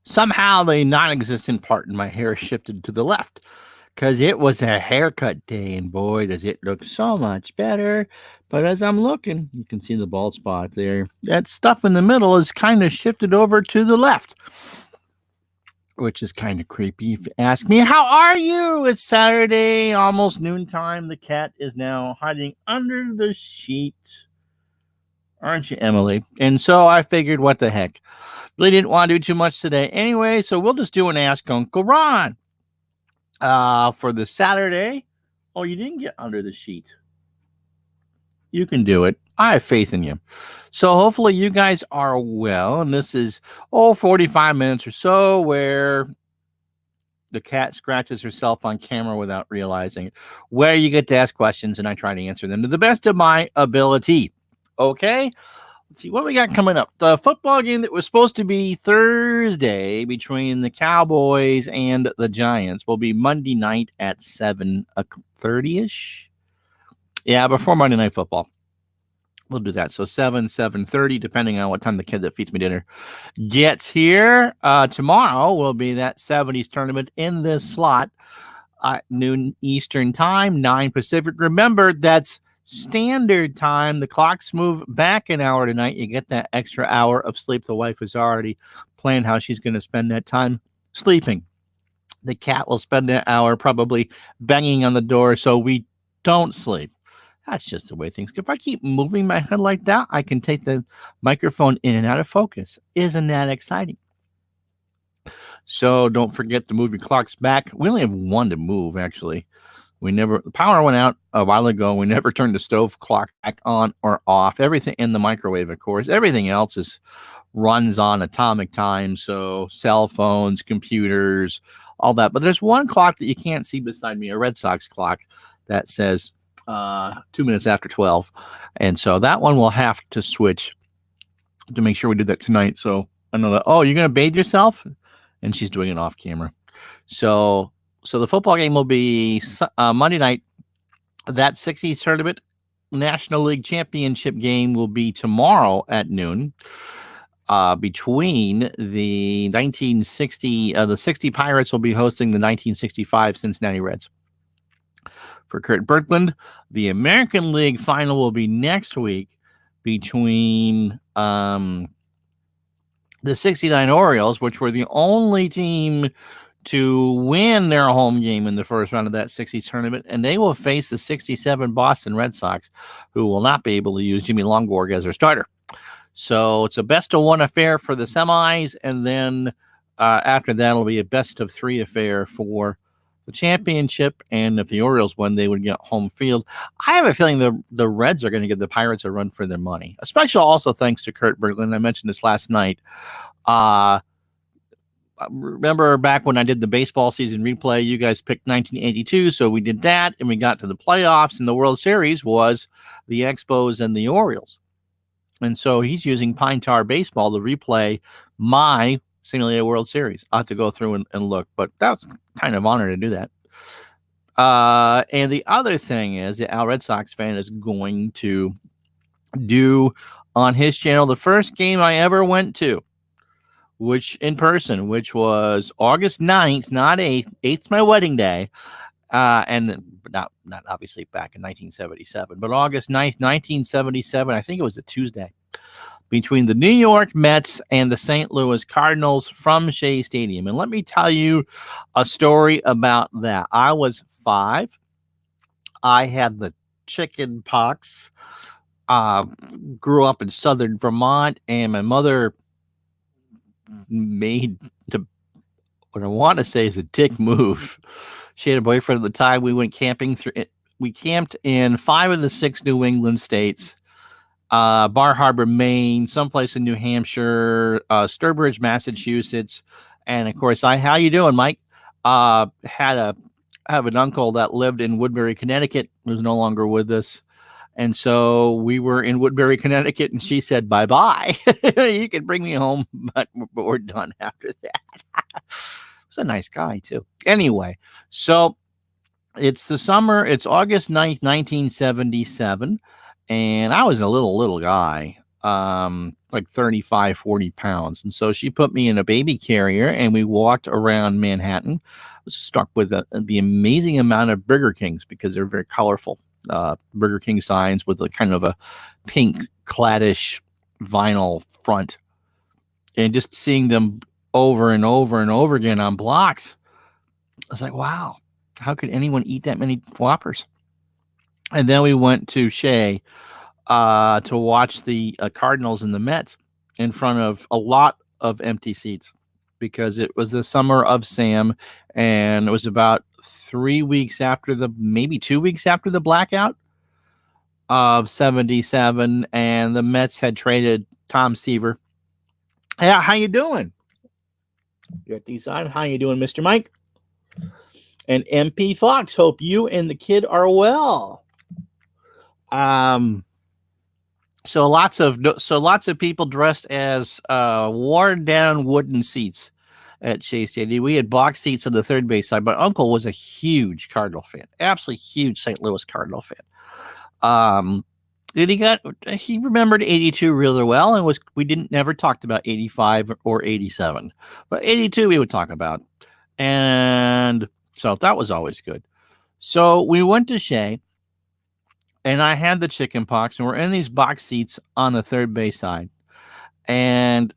Somehow the non-existent part in my hair shifted to the left because it was a haircut day, and boy, does it look so much better. But as I'm looking, you can see the bald spot there. That stuff in the middle is kind of shifted over to the left, which is kind of creepy if you ask me. How are you? It's Saturday, almost noontime. The cat is now hiding under the sheet. Aren't you, Emily? And so I figured, what the heck? Really didn't want to do too much today anyway, so we'll just do an Ask Uncle Ron. For the Saturday. Oh, you didn't get under the sheet. You can do it. I have faith in you. So hopefully you guys are well. And this is, 45 minutes or so where the cat scratches herself on camera without realizing it, where you get to ask questions and I try to answer them to the best of my ability. Okay? Let's see what we got coming up. The football game that was supposed to be Thursday between the Cowboys and the Giants will be Monday night at 7:30-ish. Yeah, before Monday Night Football. We'll do that. So 7:30, depending on what time the kid that feeds me dinner gets here. Tomorrow will be that 70s tournament in this slot at noon Eastern time, 9 Pacific. Remember, that's standard time. The clocks move back an hour tonight. You get that extra hour of sleep. The wife has already planned how she's going to spend that time sleeping. The cat will spend that hour probably banging on the door so we don't sleep. That's just the way things go. If I keep moving my head like that, I can take the microphone in and out of focus. Isn't that exciting? So don't forget to move your clocks back. We only have one to move, actually. The power went out a while ago. We never turned the stove clock back on or off. Everything in the microwave, of course. Everything else runs on atomic time. So cell phones, computers, all that. But there's one clock that you can't see beside me, a Red Sox clock that says 2 minutes after 12. And so that one will have to switch to make sure we do that tonight. So I know that, you're going to bathe yourself? And she's doing it off camera. So the football game will be Monday night. That 60s tournament National League Championship game will be tomorrow at noon between the 1960, the 60 Pirates will be hosting the 1965 Cincinnati Reds. For Kurt Berkland, the American League final will be next week between the 69 Orioles, which were the only team to win their home game in the first round of that 60s tournament, and they will face the 67 Boston Red Sox, who will not be able to use Jimmy Lonborg as their starter. So it's a best-of-one affair for the semis, and then after that, it'll be a best-of-three affair for the championship, and if the Orioles won, they would get home field. I have a feeling the Reds are going to give the Pirates a run for their money, especially also thanks to Kurt Berglund. I mentioned this last night. Remember back when I did the baseball season replay, you guys picked 1982, so we did that, and we got to the playoffs, and the World Series was the Expos and the Orioles. And so he's using Pine Tar Baseball to replay my simulated World Series. I'll have to go through and look, but that's kind of honor to do that. And the other thing is that Al Red Sox fan is going to do on his channel the first game I ever went to, which was August 9th, not 8th. 8th, my wedding day. And not obviously back in 1977, but August 9th, 1977. I think it was a Tuesday, between the New York Mets and the St. Louis Cardinals from Shea Stadium. And let me tell you a story about that. I was 5. I had the chicken pox, grew up in southern Vermont, and my mother made what I want to say is a dick move. She had a boyfriend at the time. We went camping we camped in 5 of the 6 New England states. Bar Harbor, Maine, someplace in New Hampshire, Sturbridge, Massachusetts, and of course, how you doing, Mike? Have an uncle that lived in Woodbury, Connecticut, who's no longer with us, and so we were in Woodbury, Connecticut, and she said, "Bye-bye. You can bring me home, but we're done after that." He's a nice guy too. Anyway, so it's the summer. It's August 9th, 1977. And I was a little guy. like 35, 40 pounds. And so she put me in a baby carrier and we walked around Manhattan. I was struck with the amazing amount of Burger Kings because they're very colorful. Burger King signs with a kind of a pink claddish vinyl front. And just seeing them over and over and over again on blocks, I was like, wow, how could anyone eat that many Whoppers? And then we went to Shea to watch the Cardinals and the Mets in front of a lot of empty seats because it was the summer of Sam, and it was about 3 weeks after maybe 2 weeks after the blackout of 77, and the Mets had traded Tom Seaver. Hey, how you doing? You're at these on. How you doing, Mr. Mike? And MP Fox, hope you and the kid are well. So lots of people dressed as worn down wooden seats at Shea Stadium. We had box seats on the third base side. My uncle was a huge Cardinal fan, absolutely huge St. Louis Cardinal fan. And he remembered 82 really well, and we never talked about 85 or 87, but 82 we would talk about, and so that was always good. So we went to Shea. And I had the chicken pox, and we're in these box seats on the third base side. And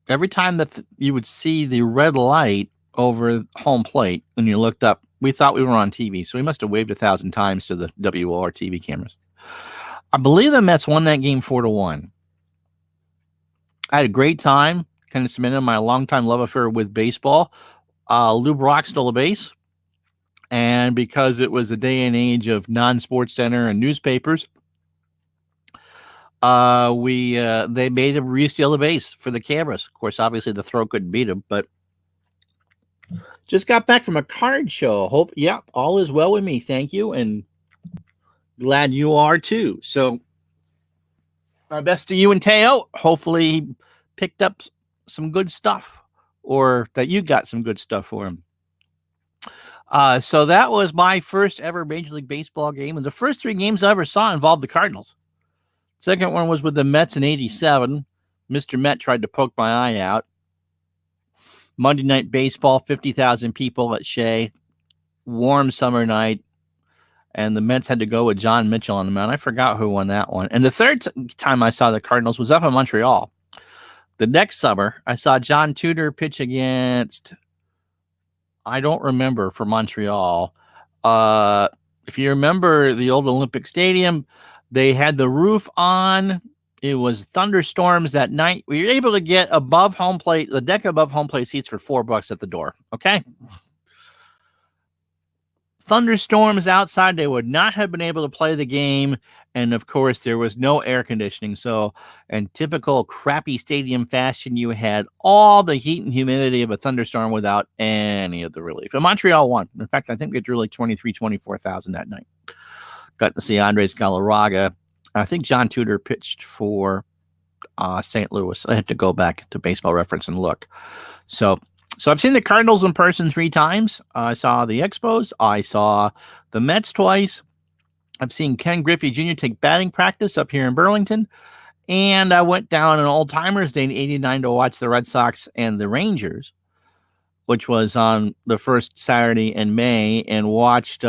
every time that you would see the red light over home plate when you looked up, we thought we were on TV. So we must have waved 1,000 times to the WOR TV cameras. I believe the Mets won that game 4-1. I had a great time, kind of cemented my longtime love affair with baseball. Lou Brock stole a base. And because it was a day and age of non-Sports Center and newspapers, they made him re-steal the base for the cameras. Of course, obviously the throw couldn't beat him, but just got back from a card show. Hope, yeah, all is well with me. Thank you, and glad you are too. So, my best to you and Teo. Hopefully, he picked up some good stuff, or that you got some good stuff for him. So that was my first ever Major League Baseball game. And the first 3 games I ever saw involved the Cardinals. Second one was with the Mets in 87. Mr. Met tried to poke my eye out. Monday Night Baseball, 50,000 people at Shea. Warm summer night. And the Mets had to go with John Mitchell on the mound. I forgot who won that one. And the third time I saw the Cardinals was up in Montreal. The next summer, I saw John Tudor pitch against... I don't remember, for Montreal. If you remember the old Olympic Stadium, they had the roof on. It was thunderstorms that night. We were able to get above home plate, the deck above home plate seats for $4 at the door. Okay. Thunderstorms outside. They would not have been able to play the game. And of course, there was no air conditioning. So, in typical crappy stadium fashion, you had all the heat and humidity of a thunderstorm without any of the relief. And Montreal won. In fact, I think they drew like 24,000 that night. Got to see Andres Galarraga. I think John Tudor pitched for St. Louis. I have to go back to Baseball Reference and look. So I've seen the Cardinals in person 3 times. I saw the Expos. I saw the Mets twice. I've seen Ken Griffey Jr. take batting practice up here in Burlington. And I went down on Old Timers Day in 89 to watch the Red Sox and the Rangers, which was on the first Saturday in May, and watched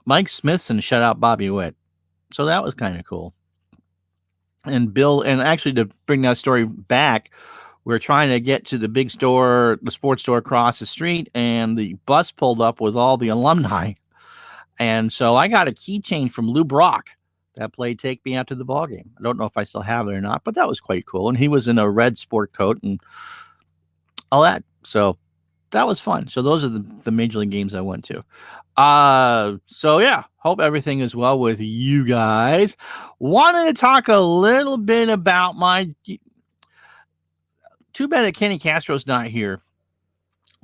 Mike Smithson shut out Bobby Witt. So that was kind of cool. And actually to bring that story back, we're trying to get to the big store, the sports store across the street, and the bus pulled up with all the alumni. And so I got a keychain from Lou Brock that played Take Me Out to the Ball Game. I don't know if I still have it or not, but that was quite cool. And he was in a red sport coat and all that. So that was fun. So those are the Major League games I went to. So yeah, hope everything is well with you guys. Wanted to talk a little bit about too bad that Kenny Castro's not here.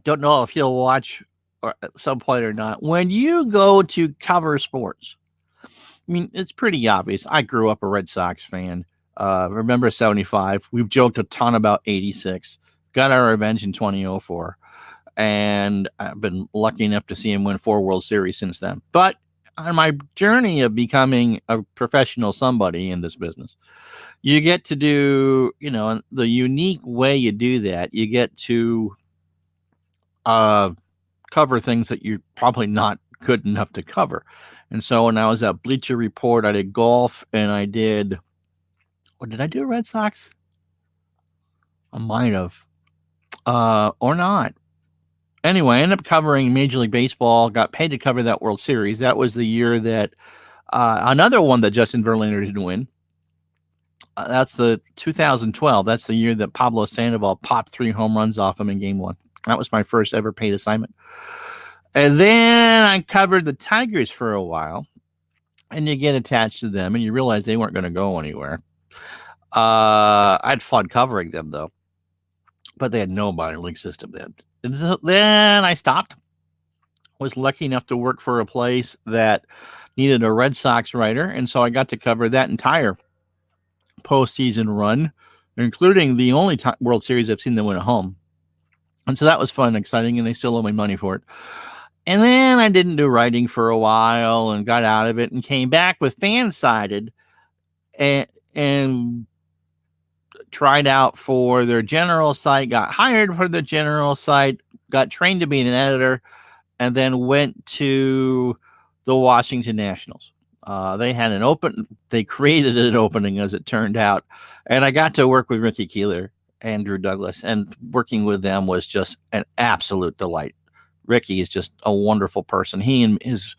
Don't know if he'll watch at some point or not. When you go to cover sports, I mean, it's pretty obvious. I grew up a Red Sox fan. Remember 75. We've joked a ton about 86. Got our revenge in 2004. And I've been lucky enough to see him win 4 World Series since then. But on my journey of becoming a professional somebody in this business, you get to do, the unique way you do that, you get to uh, cover things that you're probably not good enough to cover. And so when I was at Bleacher Report, I did golf and I did, what did I do? Red Sox? I might have, or not. Anyway, I ended up covering Major League Baseball, got paid to cover that World Series. That was the year that another one that Justin Verlander didn't win. That's the 2012. That's the year that Pablo Sandoval popped 3 home runs off him in Game 1. That was my first ever paid assignment. And then I covered the Tigers for a while, and you get attached to them, and you realize they weren't going to go anywhere. I had fun covering them, though, but they had no minor league system then. And so then I stopped. Was lucky enough to work for a place that needed a Red Sox writer, and so I got to cover that entire postseason run, including the only World Series I've seen them win at home. And so that was fun and exciting, and they still owe me money for it. And then I didn't do writing for a while and got out of it and came back with Fansided and tried out for their general site, got hired for the general site, got trained to be an editor, and then went to the Washington Nationals. They had they created an opening, as it turned out, and I got to work with Ricky Keeler and Drew Douglas, and working with them was just an absolute delight. Ricky is just a wonderful person. He and his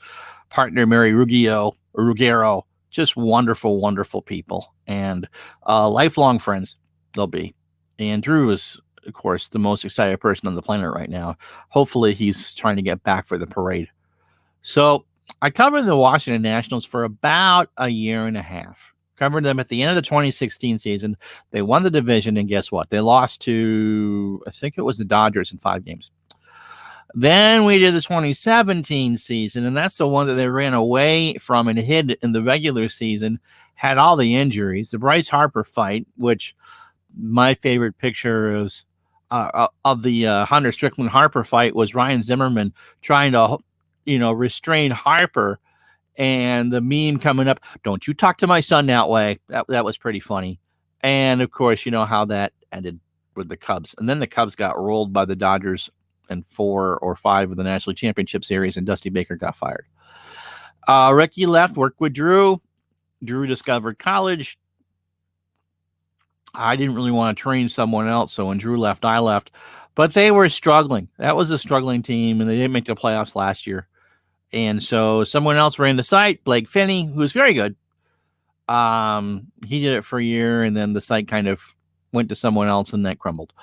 partner, Mary Ruggiero, just wonderful, wonderful people, and lifelong friends they'll be. And Drew is, of course, the most excited person on the planet right now. Hopefully he's trying to get back for the parade. So I covered the Washington Nationals for about a year and a half. Covered them at the end of the 2016 season. They won the division, and guess what? They lost to, I think it was the Dodgers in 5 games. Then we did the 2017 season, and that's the one that they ran away from and hid in the regular season, had all the injuries. The Bryce Harper fight, which my favorite picture is of the Hunter Strickland Harper fight was Ryan Zimmerman trying to, restrain Harper, and the meme coming up, "Don't you talk to my son that way." That was pretty funny. And of course, you know how that ended with the Cubs. And then the Cubs got rolled by the Dodgers in 4 or 5 of the National Championship Series, and Dusty Baker got fired. Ricky left, worked with Drew. Drew discovered college. I didn't really want to train someone else, so when Drew left, I left. But they were struggling. That was a struggling team, and they didn't make the playoffs last year. And so someone else ran the site, Blake Finney, who was very good. He did it for a year, and then the site kind of went to someone else, and that crumbled.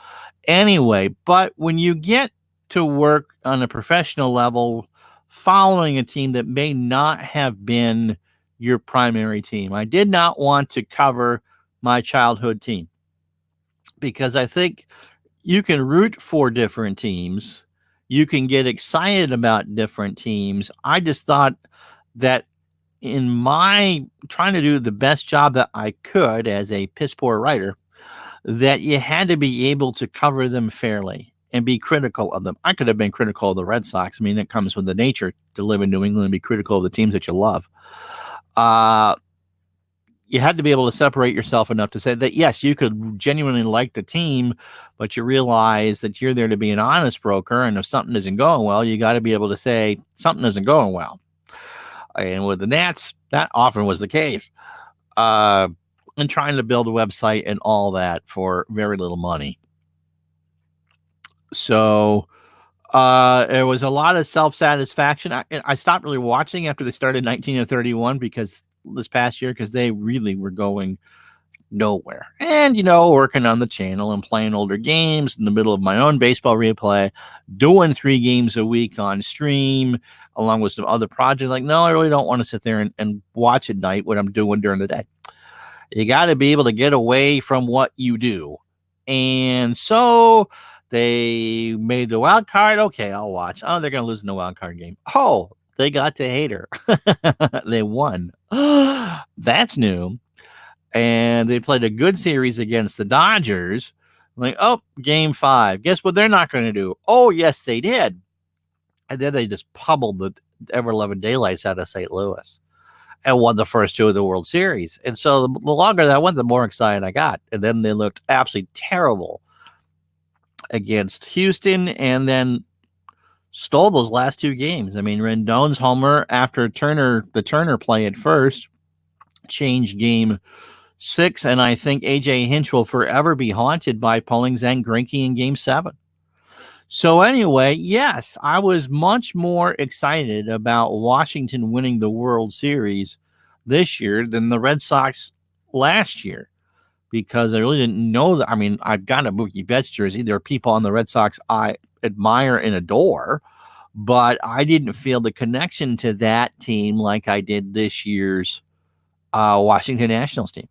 Anyway, but when you get to work on a professional level, following a team that may not have been your primary team, I did not want to cover my childhood team, because I think you can root for different teams. You can get excited about different teams. I just thought that in my trying to do the best job that I could as a piss poor writer, that you had to be able to cover them fairly and be critical of them. I could have been critical of the Red Sox. I mean, it comes with the nature to live in New England and be critical of the teams that you love. You had to be able to separate yourself enough to say that, yes, you could genuinely like the team, but you realize that you're there to be an honest broker. And if something isn't going well, you got to be able to say something isn't going well. And with the Nats, that often was the case. And trying to build a website and all that for very little money. So there was a lot of self-satisfaction. I stopped really watching after they started 1931 because this past year, because they really were going nowhere. And, working on the channel and playing older games in the middle of my own baseball replay, doing 3 games a week on stream, along with some other projects. Like, no, I really don't want to sit there and watch at night what I'm doing during the day. You got to be able to get away from what you do. And so they made the wild card. Okay, I'll watch. Oh, they're going to lose in the wild card game. Oh, they got to Hader. They won. That's new. And they played a good series against the Dodgers. Like, oh, game 5. Guess what they're not going to do? Oh, yes, they did. And then they just pummeled the ever-loving daylights out of St. Louis and won the first two of the World Series. And so the longer that went, the more excited I got. And then they looked absolutely terrible against Houston, and then stole those last two games. I mean, Rendon's homer after the Turner play at first changed game 6, and I think A.J. Hinch will forever be haunted by pulling Zach Greinke in game 7. So anyway, yes, I was much more excited about Washington winning the World Series this year than the Red Sox last year, because I really didn't know that. I mean, I've got a Mookie Betts jersey. There are people on the Red Sox I admire and adore, but I didn't feel the connection to that team like I did this year's Washington Nationals team.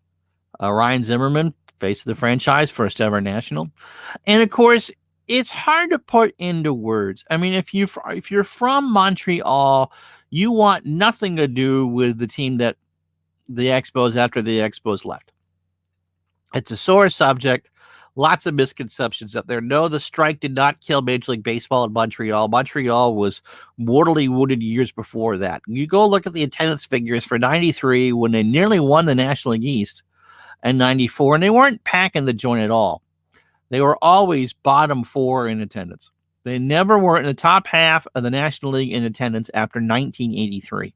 Ryan Zimmerman, face of the franchise, first ever national. And of course, it's hard to put into words. I mean, if you're from Montreal, you want nothing to do with the team that the Expos after the Expos left. It's a sore subject. Lots of misconceptions out there. No, the strike did not kill Major League Baseball in Montreal. Montreal was mortally wounded years before that. You go look at the attendance figures for 93 when they nearly won the National League East, and 94, and they weren't packing the joint at all. They were always bottom 4 in attendance. They never were in the top half of the National League in attendance after 1983.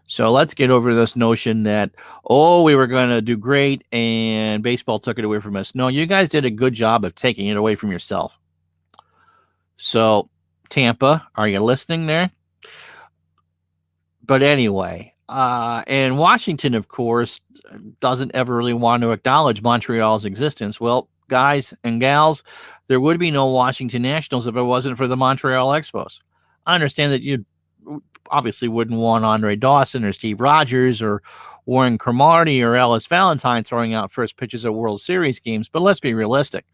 So let's get over this notion that, we were going to do great and baseball took it away from us. No, you guys did a good job of taking it away from yourself. So, Tampa, are you listening there? But anyway, and Washington, of course, doesn't ever really want to acknowledge Montreal's existence. Well, guys and gals, there would be no Washington Nationals if it wasn't for the Montreal Expos. I understand that you obviously wouldn't want Andre Dawson or Steve Rogers or Warren Cromartie or Ellis Valentine throwing out first pitches at World Series games, but let's be realistic.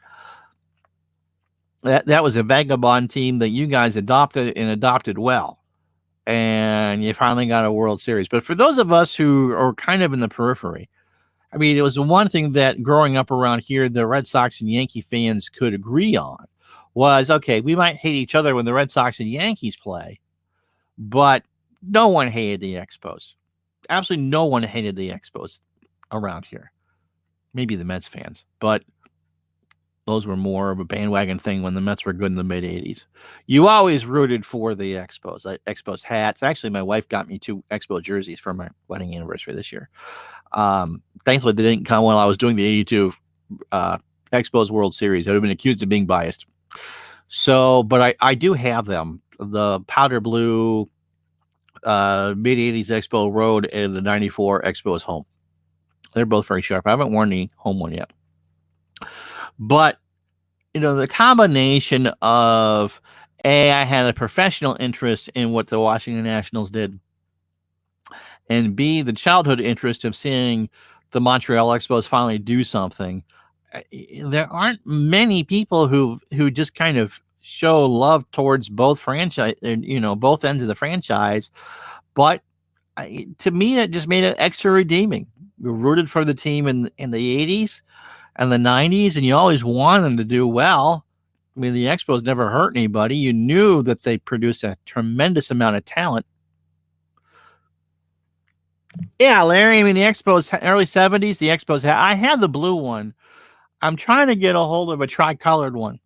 That was a vagabond team that you guys adopted well. And you finally got a World Series. But for those of us who are kind of in the periphery, I mean, it was the one thing that growing up around here, the Red Sox and Yankee fans could agree on was, okay, we might hate each other when the Red Sox and Yankees play, but no one hated the Expos. Absolutely no one hated the Expos around here. Maybe the Mets fans, but those were more of a bandwagon thing when the Mets were good in the mid-'80s. You always rooted for the Expos. Expos hats. Actually, my wife got me 2 Expo jerseys for my wedding anniversary this year. Thankfully, they didn't come while I was doing the 82 Expos World Series. I would have been accused of being biased. So, but I do have them. The powder blue mid-'80s Expo Road and the 94 Expos home. They're both very sharp. I haven't worn the home one yet. But, the combination of, A, I had a professional interest in what the Washington Nationals did, and B, the childhood interest of seeing the Montreal Expos finally do something. There aren't many people who just kind of show love towards both franchise, both ends of the franchise. But to me, that just made it extra redeeming. We rooted for the team in the 80s. And the 90s, and you always wanted them to do well. I mean, the Expos never hurt anybody. You knew that they produced a tremendous amount of talent. Yeah, Larry, I mean, the Expos, early 70s, the Expos I had the blue one. I'm trying to get a hold of a tricolored one.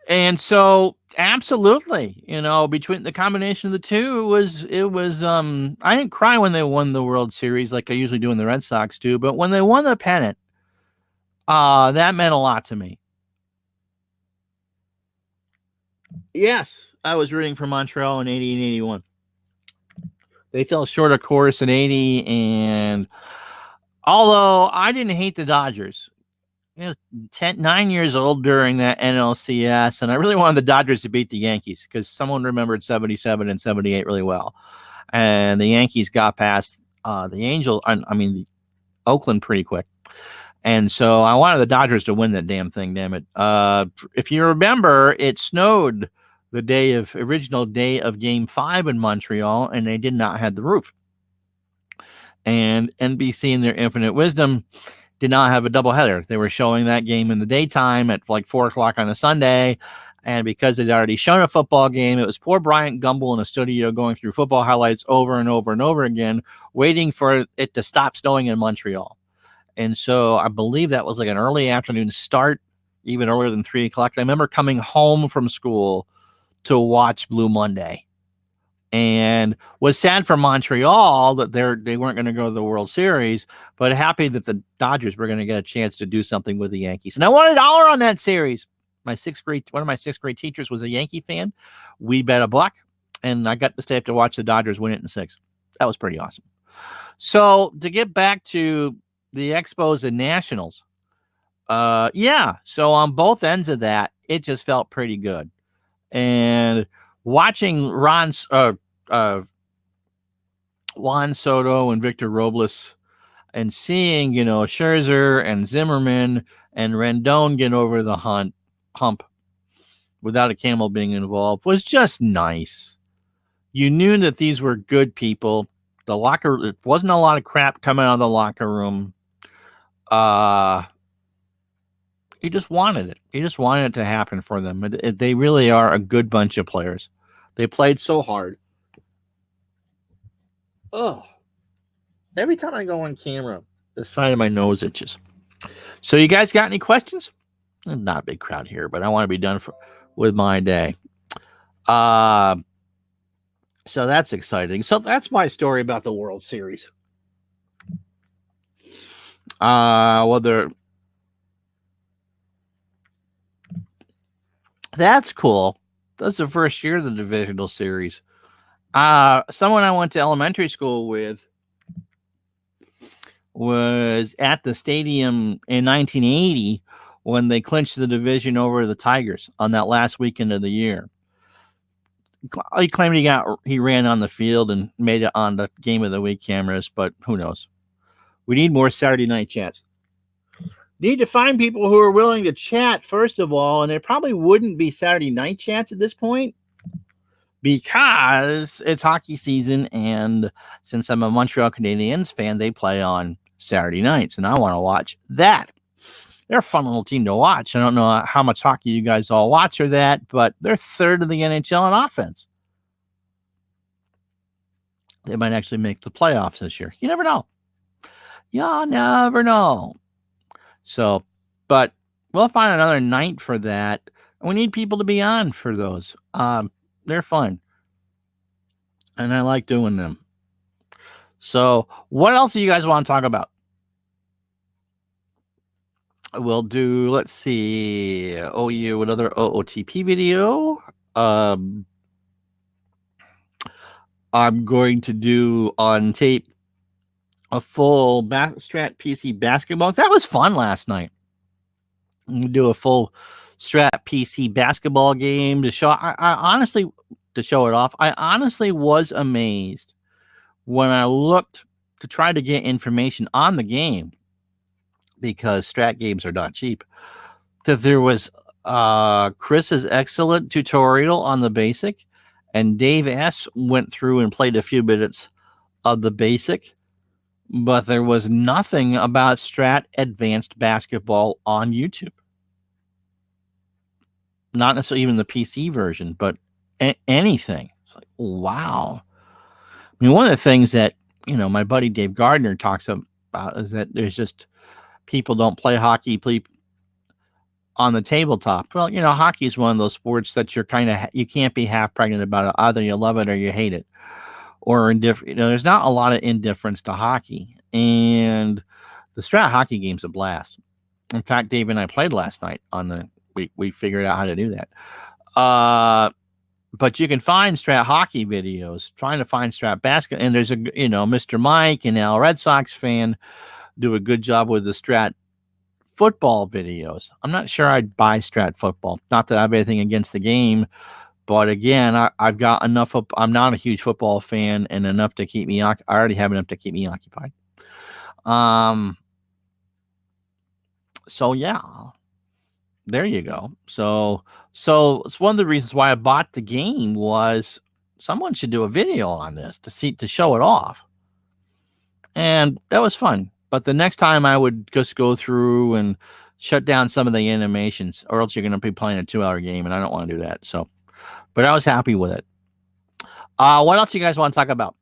And so, absolutely, between the combination of the two, it was I didn't cry when they won the World Series like I usually do when the Red Sox do, but when they won the pennant, that meant a lot to me. Yes, I was rooting for Montreal in 80 and 81. They fell short, of course, in 80, and although I didn't hate the Dodgers, 9 years old during that NLCS, and I really wanted the Dodgers to beat the Yankees because someone remembered 77 and 78 really well. And the Yankees got past the Oakland pretty quick. And so I wanted the Dodgers to win that damn thing, damn it. If you remember, it snowed the original day of Game 5 in Montreal, and they did not have the roof. And NBC, in their infinite wisdom, did not have a doubleheader. They were showing that game in the daytime at like 4 o'clock on a Sunday. And because they'd already shown a football game, it was poor Bryant Gumbel in a studio going through football highlights over and over and over again, waiting for it to stop snowing in Montreal. And so I believe that was like an early afternoon start, even earlier than 3 o'clock. I remember coming home from school to watch Blue Monday, and was sad for Montreal that they weren't going to go to the World Series, but happy that the Dodgers were going to get a chance to do something with the Yankees. And I won $1 on that series. One of my sixth grade teachers was a Yankee fan. We bet $1, and I got to stay up to watch the Dodgers win it in 6. That was pretty awesome. So to get back to the Expos and Nationals, so on both ends of that, it just felt pretty good. And watching Juan Soto and Victor Robles, and seeing, Scherzer and Zimmerman and Rendon get over the hump without a camel being involved was just nice. You knew that these were good people. It wasn't a lot of crap coming out of the locker room. You just wanted it. You just wanted it to happen for them. They really are a good bunch of players. They played so hard. Oh, every time I go on camera, the side of my nose itches. So you guys got any questions? Not a big crowd here, but I want to be done with my day. So that's exciting. So that's my story about the World Series. That's cool. That's the first year of the divisional series. Someone I went to elementary school with was at the stadium in 1980 when they clinched the division over the Tigers on that last weekend of the year. He claimed he ran on the field and made it on the Game of the Week cameras, but who knows? We need more Saturday night chats. Need to find people who are willing to chat, first of all, and it probably wouldn't be Saturday night chats at this point because it's hockey season, and since I'm a Montreal Canadiens fan, they play on Saturday nights, and I want to watch that. They're a fun little team to watch. I don't know how much hockey you guys all watch or that, but they're third of the NHL in offense. They might actually make the playoffs this year. You never know. You never know. So, but we'll find another night for that. We need people to be on for those. They're fun. And I like doing them. So, what else do you guys want to talk about? We'll do, let's see, OU, another OOTP video. I'm going to do on tape a full Strat PC basketball. That was fun last night. We'll do a full Strat PC basketball game to show. I honestly, to show it off, I honestly was amazed when I looked to try to get information on the game, because Strat games are not cheap, that there was Chris's excellent tutorial on the basic, and Dave S. went through and played a few minutes of the basic, but there was nothing about Strat Advanced Basketball on YouTube. Not necessarily even the PC version, but anything. It's like, wow. I mean, one of the things that, my buddy Dave Gardner talks about is that there's just people don't play hockey on the tabletop. Well, hockey is one of those sports that you can't be half pregnant about it. Either you love it or you hate it, or indifferent. There's not a lot of indifference to hockey, and the Strat hockey game's a blast. In fact, Dave and I played last night we figured out how to do that. But you can find Strat hockey videos, trying to find Strat basket. And there's Mr. Mike and Al Red Sox fan do a good job with the Strat football videos. I'm not sure I'd buy Strat football. Not that I have anything against the game, but again, I've got enough. I'm not a huge football fan, and enough to keep me. I already have enough to keep me occupied. So yeah, there you go. So it's one of the reasons why I bought the game was someone should do a video on this to show it off, and that was fun. But the next time I would just go through and shut down some of the animations, or else you're going to be playing a 2-hour game, and I don't want to do that. So, but I was happy with it. What else you guys want to talk about?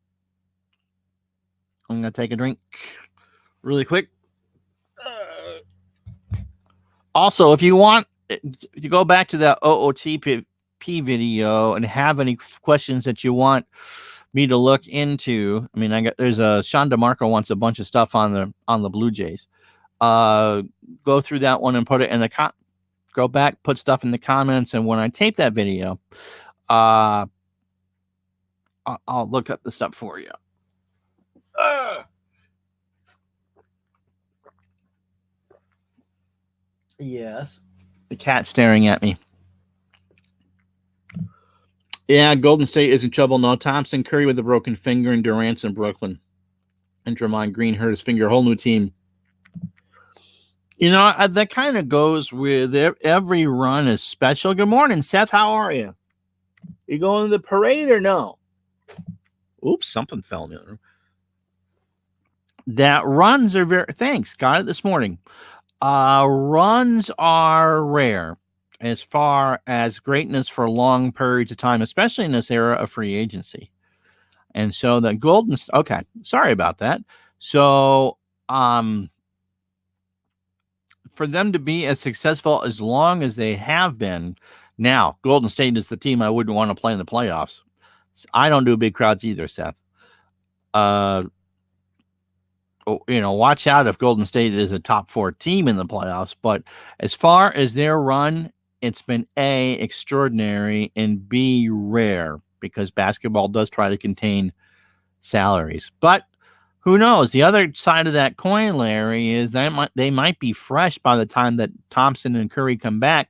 I'm going to take a drink really quick. Also, if you want to go back to that OOTP video and have any questions that you want me to look into, I mean, there's a Sean DeMarco wants a bunch of stuff on the Blue Jays. Go through that one and put it in the go back, put stuff in the comments, and when I tape that video, I'll look up the stuff for you. Yes. The cat staring at me. Yeah, Golden State is in trouble. No, Thompson, Curry with a broken finger, and Durant's in Brooklyn. And Draymond Green hurt his finger. Whole new team. You know, that kind of goes with every run is special. Good morning, Seth. How are you? You going to the parade or no? Oops, something fell in the other room. That runs are very... Thanks. Got it this morning. Runs are rare as far as greatness for long periods of time, especially in this era of free agency. And so the Golden... Okay, sorry about that. So, for them to be as successful as long as they have been, now Golden State is the team I wouldn't want to play in the playoffs. I don't do big crowds either, Seth. Watch out if Golden State is a top 4 team in the playoffs. But as far as their run, it's been A, extraordinary, and B, rare, because basketball does try to contain salaries. But who knows? The other side of that coin, Larry, is that they might be fresh by the time that Thompson and Curry come back.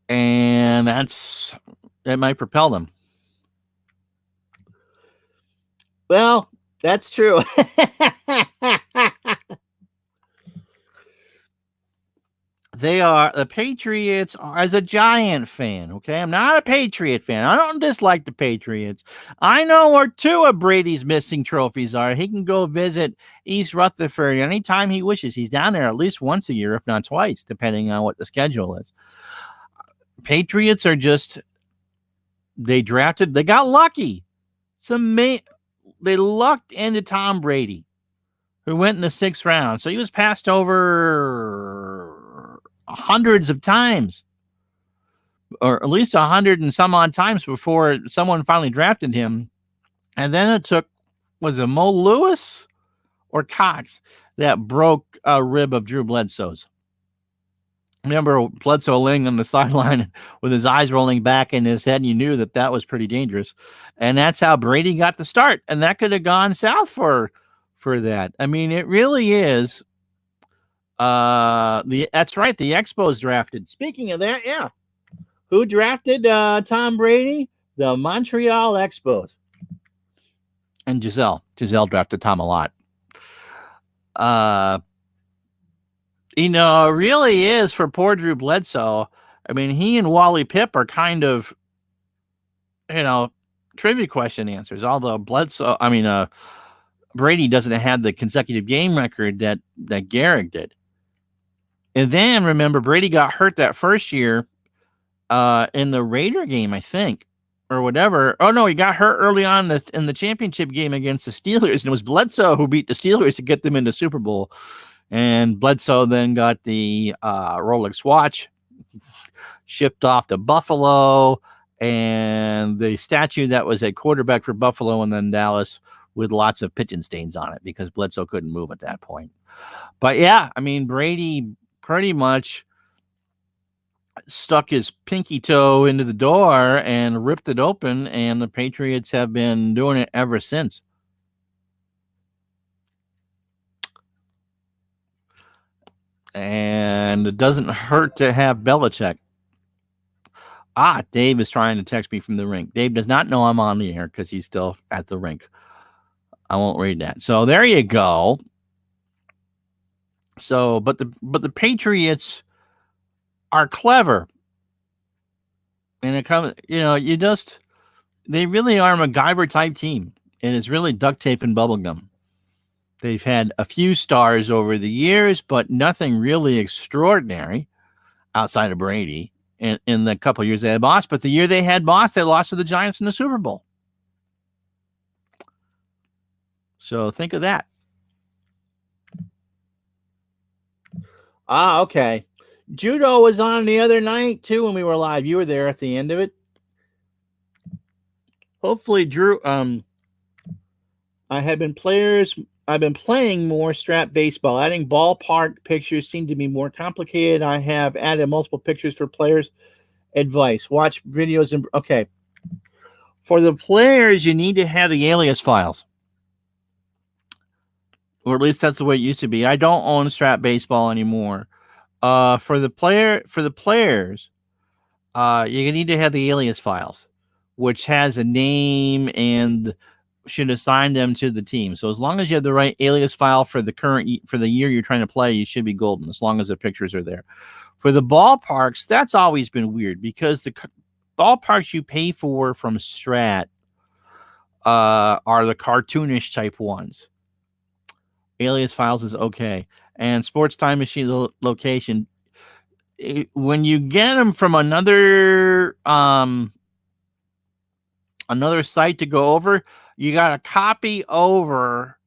And that might propel them. Well, that's true. The Patriots are, as a Giant fan, okay? I'm not a Patriot fan. I don't dislike the Patriots. I know where 2 of Brady's missing trophies are. He can go visit East Rutherford anytime he wishes. He's down there at least once a year, if not twice, depending on what the schedule is. Patriots are just, they got lucky. They lucked into Tom Brady, who went in the 6th round. So he was passed over hundreds of times, or at least 100 and some odd times before someone finally drafted him. And then it took, was it Mo Lewis or Cox that broke a rib of Drew Bledsoe's? Remember Bledsoe laying on the sideline with his eyes rolling back in his head, and you knew that was pretty dangerous. And that's how Brady got the start. And that could have gone south for that. I mean, it really is. That's right. The Expos drafted. Speaking of that, yeah. Who drafted Tom Brady? The Montreal Expos. And Giselle. Giselle drafted Tom a lot. It really is for poor Drew Bledsoe. I mean, he and Wally Pipp are kind of, trivia question answers. Although Brady doesn't have the consecutive game record that Gehrig did. And then remember, Brady got hurt that first year in the Raider game, I think, or whatever. Oh no, he got hurt early on in the championship game against the Steelers, and it was Bledsoe who beat the Steelers to get them into Super Bowl. And Bledsoe then got the Rolex watch, shipped off to Buffalo, and the statue that was at quarterback for Buffalo and then Dallas with lots of pigeon stains on it because Bledsoe couldn't move at that point. But yeah, I mean, Brady pretty much stuck his pinky toe into the door and ripped it open, and the Patriots have been doing it ever since. And it doesn't hurt to have Belichick. Dave is trying to text me from the rink. Dave does not know I'm on the air because he's still at the rink. I won't read that. So there you go. So, but the Patriots are clever. And it comes, they really are a MacGyver type team. and it's really duct tape and bubble gum. They've had a few stars over the years, but nothing really extraordinary outside of Brady in the couple of years they had Boss. But the year they had Boss, they lost to the Giants in the Super Bowl. So think of that. Okay. Judo was on the other night too when we were live. You were there at the end of it. Hopefully, Drew. I've been playing more strap baseball. Adding ballpark pictures seem to be more complicated. I have added multiple pictures for players. Advice: watch videos and okay. For the players, you need to have the alias files, or at least that's the way it used to be. I don't own strap baseball anymore. For the players, you need to have the alias files, which has a name and should assign them to the team. So as long as you have the right alias file for the year you're trying to play, you should be golden as long as the pictures are there. For the ballparks, that's always been weird because the ballparks you pay for from Strat are the cartoonish type ones. Alias files is okay. And Sports Time Machine location, when you get them from another site to go over, you got to copy over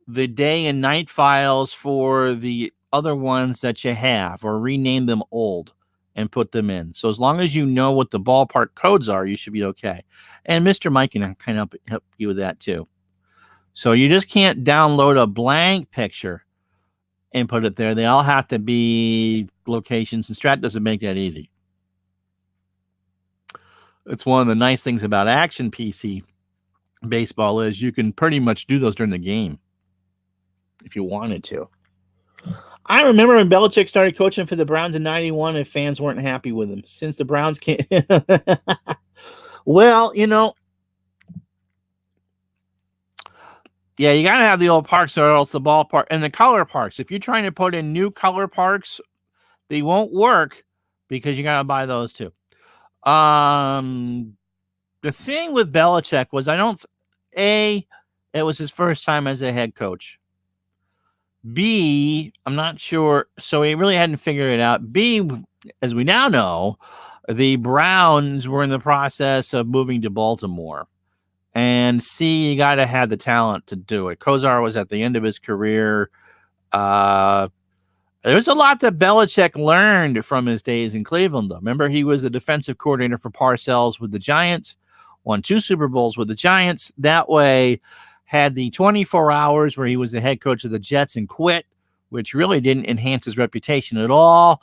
the day and night files for the other ones that you have, or rename them old and put them in. So as long as you know what the ballpark codes are, you should be okay. And Mr. Mike can kind of help you with that too. So you just can't download a blank picture and put it there. They all have to be locations, and Strat doesn't make that easy. It's one of the nice things about Action PC baseball is you can pretty much do those during the game if you wanted to. I remember when Belichick started coaching for the Browns in '91 and fans weren't happy with him. Since the Browns came... Well, yeah, you got to have the old parks or else the ballpark and the color parks. If you're trying to put in new color parks, they won't work because you got to buy those too. The thing with Belichick was it was his first time as a head coach. B, I'm not sure. So he really hadn't figured it out. B, as we now know, the Browns were in the process of moving to Baltimore. And C, you got to have the talent to do it. Kosar was at the end of his career. There's a lot that Belichick learned from his days in Cleveland, though. Remember, he was the defensive coordinator for Parcells with the Giants, won 2 Super Bowls with the Giants. That way, had the 24 hours where he was the head coach of the Jets and quit, which really didn't enhance his reputation at all.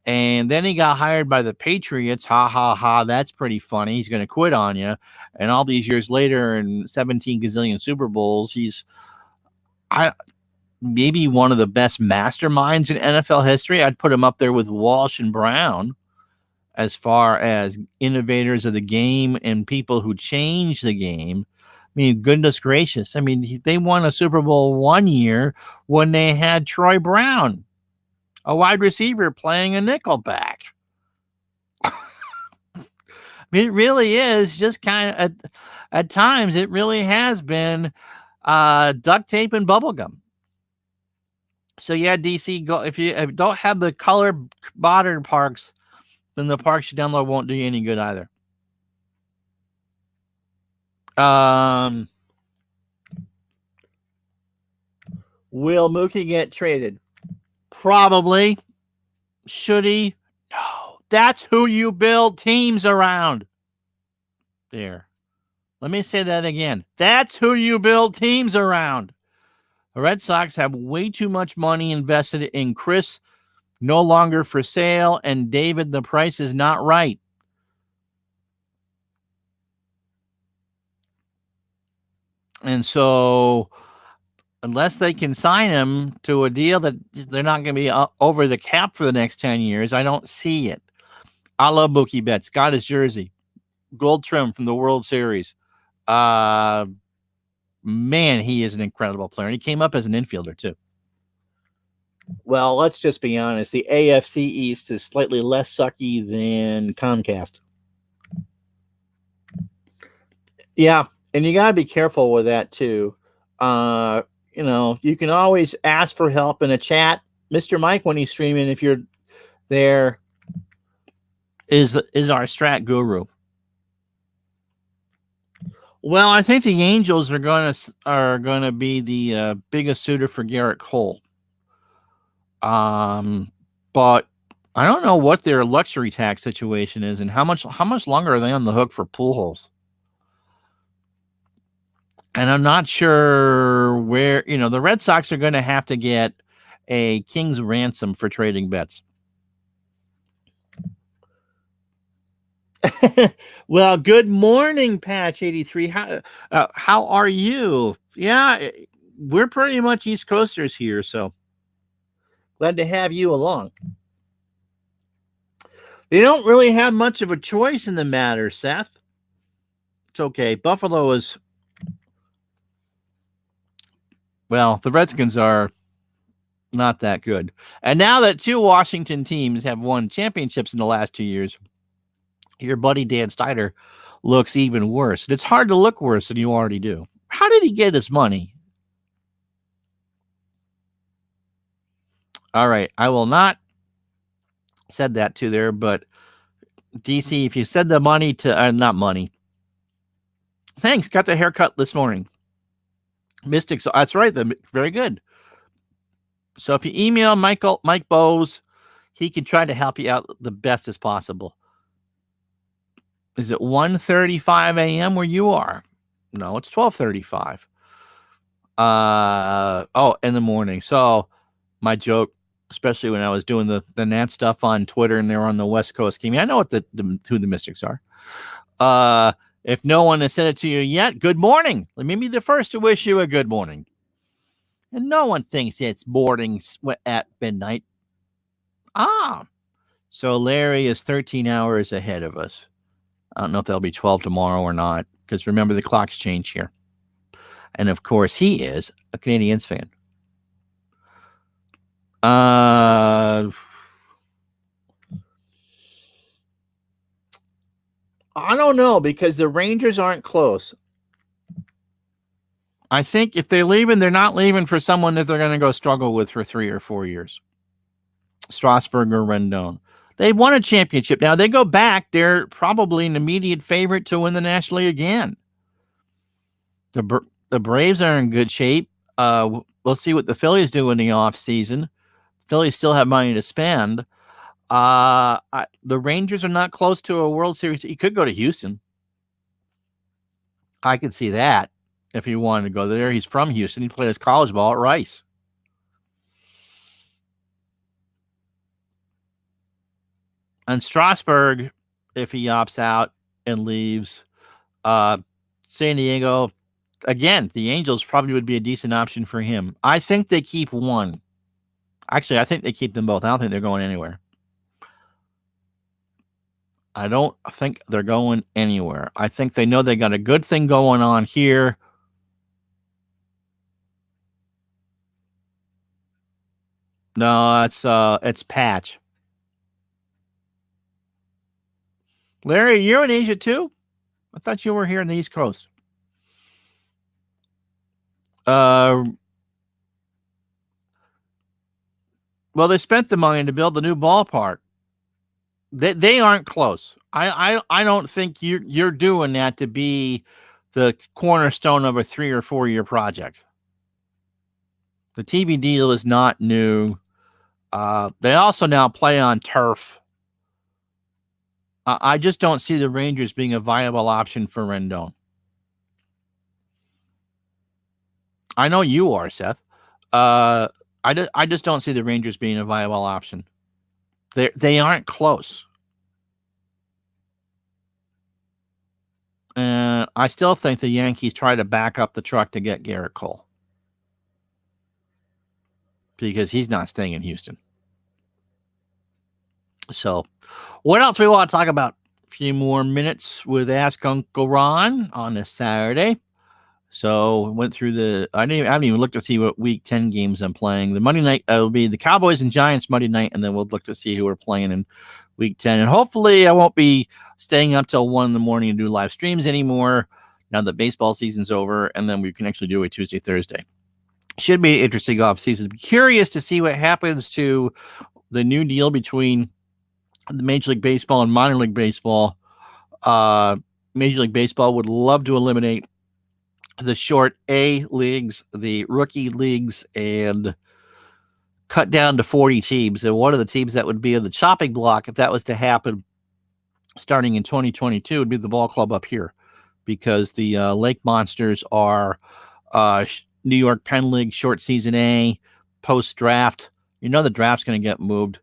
And then he got hired by the Patriots. Ha, ha, ha. That's pretty funny. He's going to quit on you. And all these years later and 17 gazillion Super Bowls, he's maybe one of the best masterminds in NFL history. I'd put him up there with Walsh and Brown as far as innovators of the game and people who changed the game. I mean, goodness gracious. I mean, they won a Super Bowl one year when they had Troy Brown, a wide receiver, playing a nickelback. I mean, it really is just kind of, at times, it really has been duct tape and bubblegum. So, yeah, DC, go if you don't have the color modern parks, then the parks you download won't do you any good either. Will Mookie get traded? Probably. Should he? No. That's who you build teams around. There. Let me say that again. That's who you build teams around. The Red Sox have way too much money invested in Chris, no longer for sale, and David, the price is not right. And so, unless they can sign him to a deal that they're not going to be over the cap for the next 10 years, I don't see it. I love Mookie Betts. Got his jersey. Gold trim from the World Series. Man, he is an incredible player. And he came up as an infielder, too. Well, let's just be honest. The AFC East is slightly less sucky than Comcast. Yeah, And you got to be careful with that too. Uh, you can always ask for help in a chat. Mr. Mike, when he's streaming, if you're there, is our strat guru. Well, I think the Angels are going to be the biggest suitor for Garrett Cole. But I don't know what their luxury tax situation is and how much longer are they on the hook for Pujols. And I'm not sure where, the Red Sox are going to have to get a king's ransom for trading Betts. Well, good morning, Patch 83. How are you? Yeah, we're pretty much East Coasters here, so glad to have you along. They don't really have much of a choice in the matter, Seth. It's okay. Buffalo is, well, the Redskins are not that good. And now that two Washington teams have won championships in the last 2 years, your buddy Dan Snyder looks even worse. And it's hard to look worse than you already do. How did he get his money? All right. I will not said that to there, but DC, if you said the money to, not money. Thanks. Got the haircut this morning. Mystics. That's right. Very good. So if you email Mike Bowes, he can try to help you out the best as possible. Is it 1:35 a.m. where you are? No, it's 12:35. In the morning. So my joke, especially when I was doing the Nat stuff on Twitter and they're on the West Coast game. I know what who the Mystics are. If no one has sent it to you yet, good morning. Let me be the first to wish you a good morning. And no one thinks it's morning at midnight. So Larry is 13 hours ahead of us. I don't know if there'll be 12 tomorrow or not, because remember, the clocks change here. And of course, he is a Canadiens fan. I don't know, because the Rangers aren't close. I think if they're leaving, they're not leaving for someone that they're going to go struggle with for 3 or 4 years. Strasburg or Rendon. They won a championship. Now they go back. They're probably an immediate favorite to win the National League again. The Braves are in good shape. We'll see what the Phillies do in the offseason. The Phillies still have money to spend. The Rangers are not close to a World Series. He could go to Houston. I could see that if he wanted to go there. He's from Houston. He played his college ball at Rice. And Strasburg, if he opts out and leaves, San Diego, again, the Angels probably would be a decent option for him. I think they keep one. Actually, I think they keep them both. I don't think they're going anywhere. I don't think they're going anywhere. I think they know they got a good thing going on here. No, it's Patch. Larry, you're in Asia too? I thought you were here in the East Coast. Well, they spent the money to build the new ballpark. They aren't close. I don't think you're doing that to be the cornerstone of a 3 or 4 year project. The TV deal is not new. They also now play on turf. I just don't see the Rangers being a viable option for Rendon. I know you are, Seth. I just don't see the Rangers being a viable option. They aren't close. And I still think the Yankees try to back up the truck to get Garrett Cole. Because he's not staying in Houston. So, what else we want to talk about? A few more minutes with Ask Uncle Ron on this Saturday. So, went through I haven't even looked to see what Week 10 games I'm playing. The Monday night will be the Cowboys and Giants Monday night, and then we'll look to see who we're playing in Week 10. And hopefully I won't be staying up till 1 in the morning to do live streams anymore. now that baseball season's over, and then we can actually do a Tuesday, Thursday. Should be an interesting off season. Curious to see what happens to the new deal between the Major League Baseball and minor league baseball. Major League Baseball would love to eliminate the short A leagues, the rookie leagues, and cut down to 40 teams. And one of the teams that would be in the chopping block, if that was to happen starting in 2022, would be the ball club up here, because the Lake Monsters are New York Penn League short season A, post draft. The draft's going to get moved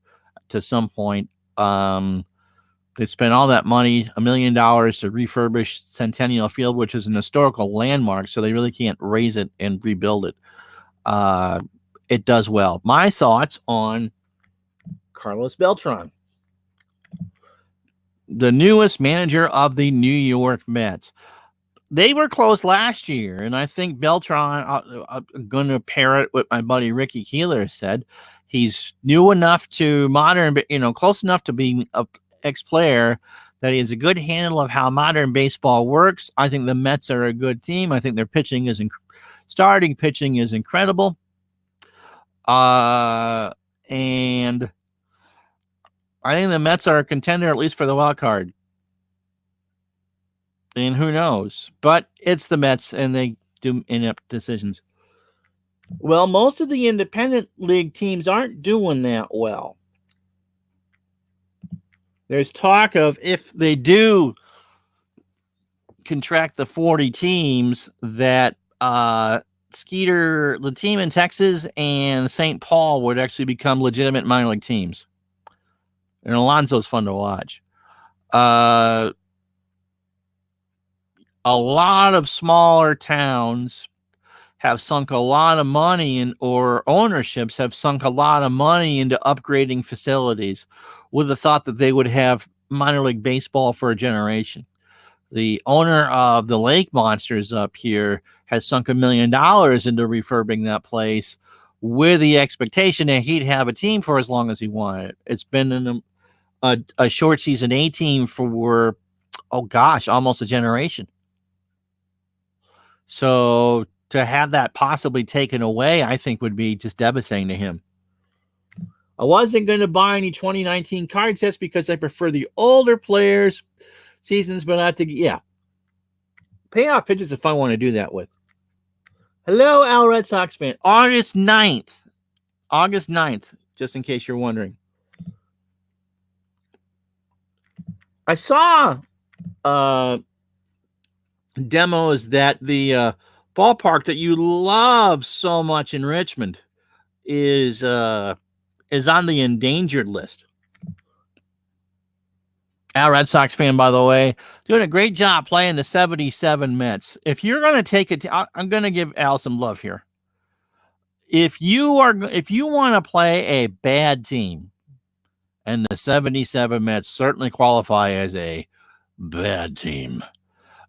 to some point. They spent all that money, $1 million, to refurbish Centennial Field, which is an historical landmark, so they really can't raise it and rebuild it. It does well. My thoughts on Carlos Beltran, the newest manager of the New York Mets. They were close last year, and I think Beltran, I'm going to parrot what my buddy Ricky Keeler said. He's new enough to modern, close enough to be a ex-player that he has a good handle of how modern baseball works. I think the Mets are a good team. I think their pitching is starting pitching is incredible. And I think the Mets are a contender, at least for the wild card. And who knows? But it's the Mets, and they do inept decisions. Well, most of the independent league teams aren't doing that well. There's talk of, if they do contract the 40 teams, that Skeeter, the team in Texas, and St. Paul would actually become legitimate minor league teams. And Alonso's fun to watch. A lot of smaller towns have sunk a lot of money or ownerships have sunk a lot of money into upgrading facilities, with the thought that they would have minor league baseball for a generation. The owner of the Lake Monsters up here has sunk $1 million into refurbing that place, with the expectation that he'd have a team for as long as he wanted. It's been a short season A team for, almost a generation. So to have that possibly taken away, I think would be just devastating to him. I wasn't going to buy any 2019 card sets because I prefer the older players' seasons, but not to, payoff pitches if I want to do that with. Hello, Al Red Sox fan. August 9th, just in case you're wondering. I saw demos that the ballpark that you love so much in Richmond is on the endangered list. Al Red Sox fan, by the way, doing a great job playing the 77 Mets. If you're going to take it, I'm going to give Al some love here. If you want to play a bad team, and the 77 Mets certainly qualify as a bad team,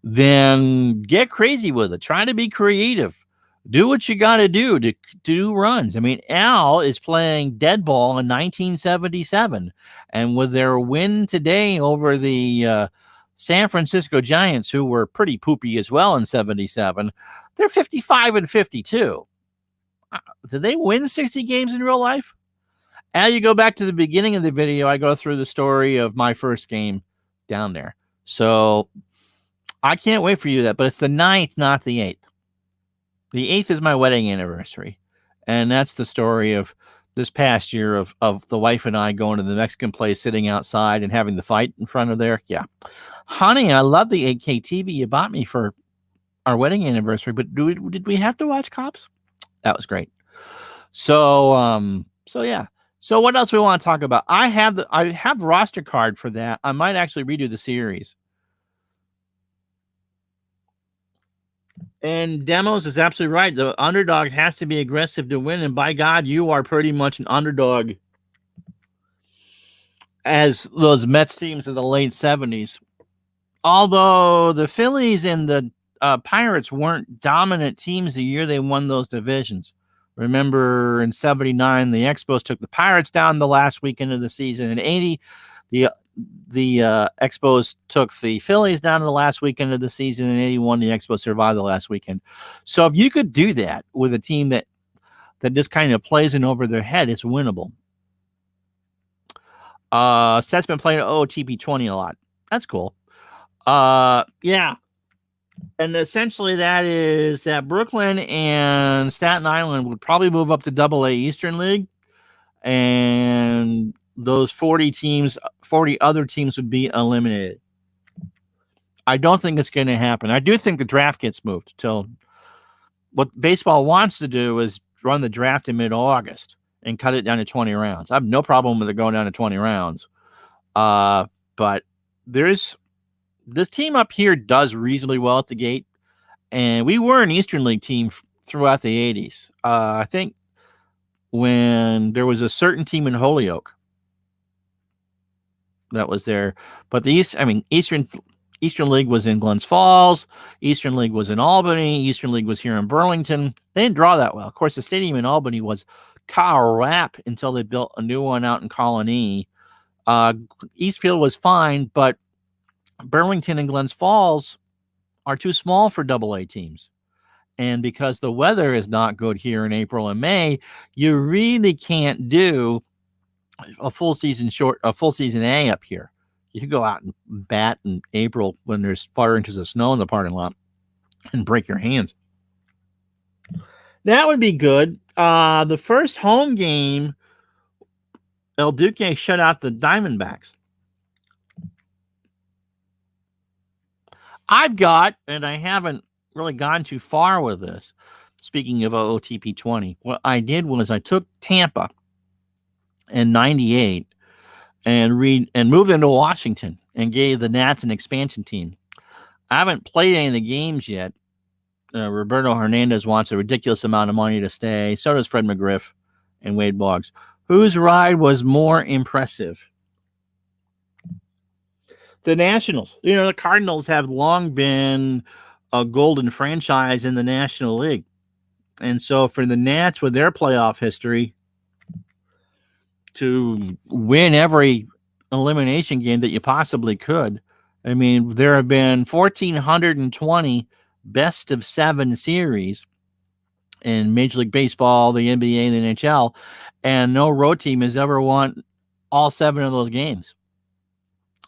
then get crazy with it. Try to be creative. Do what you got to do runs. I mean, Al is playing dead ball in 1977. And with their win today over the San Francisco Giants, who were pretty poopy as well in 77, they're 55-52. Did they win 60 games in real life? Al, you go back to the beginning of the video, I go through the story of my first game down there. So I can't wait for you that, but it's the 9th, not the 8th. The 8th is my wedding anniversary, and that's the story of this past year of the wife and I going to the Mexican place, sitting outside and having the fight in front of there. Yeah. Honey, I love the 8K TV you bought me for our wedding anniversary, but did we have to watch Cops? That was great. So yeah. So what else we want to talk about? I have roster card for that. I might actually redo the series. And Demos is absolutely right. The underdog has to be aggressive to win. And by God, you are pretty much an underdog as those Mets teams in the late 70s. Although the Phillies and the Pirates weren't dominant teams the year they won those divisions. Remember, in 79, the Expos took the Pirates down the last weekend of the season. In 80, the Expos took the Phillies down to the last weekend of the season. In '81, the Expos survived the last weekend. So if you could do that with a team that just kind of plays in over their head, it's winnable. Seth's been playing OOTP 20 a lot. That's cool. Yeah. And essentially that is that Brooklyn and Staten Island would probably move up to Double-A Eastern League, and those 40 other teams would be eliminated. I don't think it's going to happen. I do think the draft gets moved till what baseball wants to do is run the draft in mid-August and cut it down to 20 rounds. I have no problem with it going down to 20 rounds. But this team up here does reasonably well at the gate, and we were an Eastern League team throughout the 80s. I think when there was a certain team in Holyoke that was there, but Eastern League was in Glens Falls. Eastern League was in Albany. Eastern League was here in Burlington. They didn't draw that well. Of course, the stadium in Albany was crap until they built a new one out in Colony. Eastfield was fine, but Burlington and Glens Falls are too small for Double-A teams. And because the weather is not good here in April and May, you really can't do a full season A up here. You could go out and bat in April when there's 4 inches of snow in the parking lot and break your hands. That would be good. The first home game, El Duque shut out the Diamondbacks. I've got, and I haven't really gone too far with this, speaking of OOTP 20, what I did was I took Tampa in 98 and moved into Washington and gave the Nats an expansion team. I haven't played any of the games yet. Roberto Hernandez wants a ridiculous amount of money to stay. So does Fred McGriff and Wade Boggs. Whose ride was more impressive? The Nationals. The Cardinals have long been a golden franchise in the National League. And so for the Nats, with their playoff history, to win every elimination game that you possibly could. I mean, there have been 1,420 best of 7 series in Major League Baseball, the NBA, and the NHL, and no road team has ever won all 7 of those games.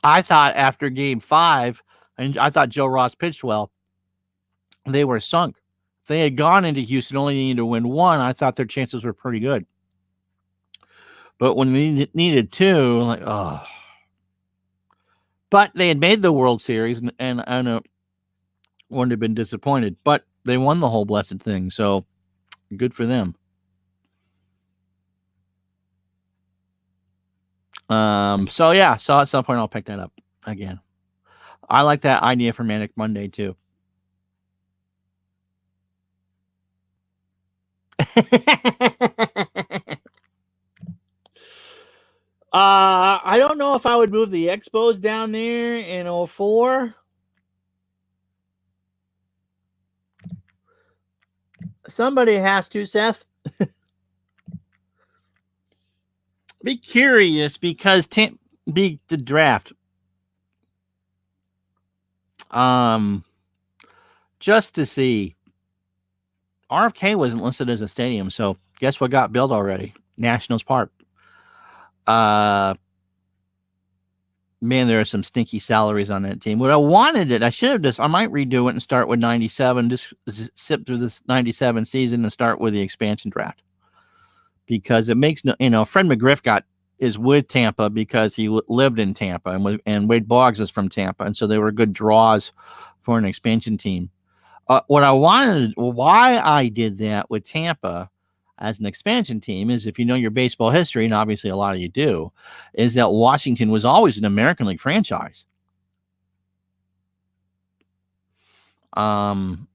I thought after Game 5, and I thought Joe Ross pitched well, they were sunk. If they had gone into Houston only needed to win 1, I thought their chances were pretty good. But when they needed 2, like, oh. But they had made the World Series, and I know wouldn't have been disappointed. But they won the whole blessed thing, so good for them. So at some point I'll pick that up again. I like that idea for Manic Monday too. I don't know if I would move the Expos down there in 04. Somebody has to, Seth. Be curious because the draft. Just to see. RFK wasn't listed as a stadium, so guess what got built already? Nationals Park. Man, there are some stinky salaries on that team. What I wanted I should have I might redo it and start with 97, just sit through this 97 season and start with the expansion draft. Because it makes Fred McGriff is with Tampa because he lived in Tampa, and Wade Boggs is from Tampa, and so they were good draws for an expansion team. Why I did that with Tampa as an expansion team is, if you know your baseball history, and obviously a lot of you do, is that Washington was always an American League franchise. And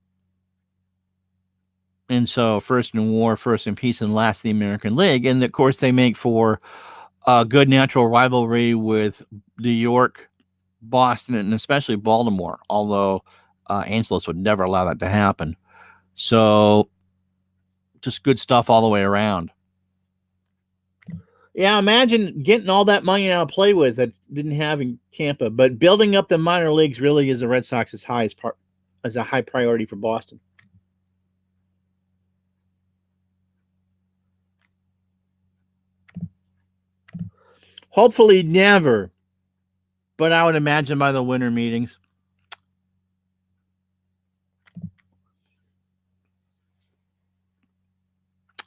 so first in war, first in peace, and last the American League. And of course they make for a good natural rivalry with New York, Boston, and especially Baltimore, although Angelos would never allow that to happen. So just good stuff all the way around. Yeah, imagine getting all that money now to play with that didn't have in Tampa. But building up the minor leagues really is the Red Sox's highest part as a high priority for Boston. Hopefully never. But I would imagine by the winter meetings.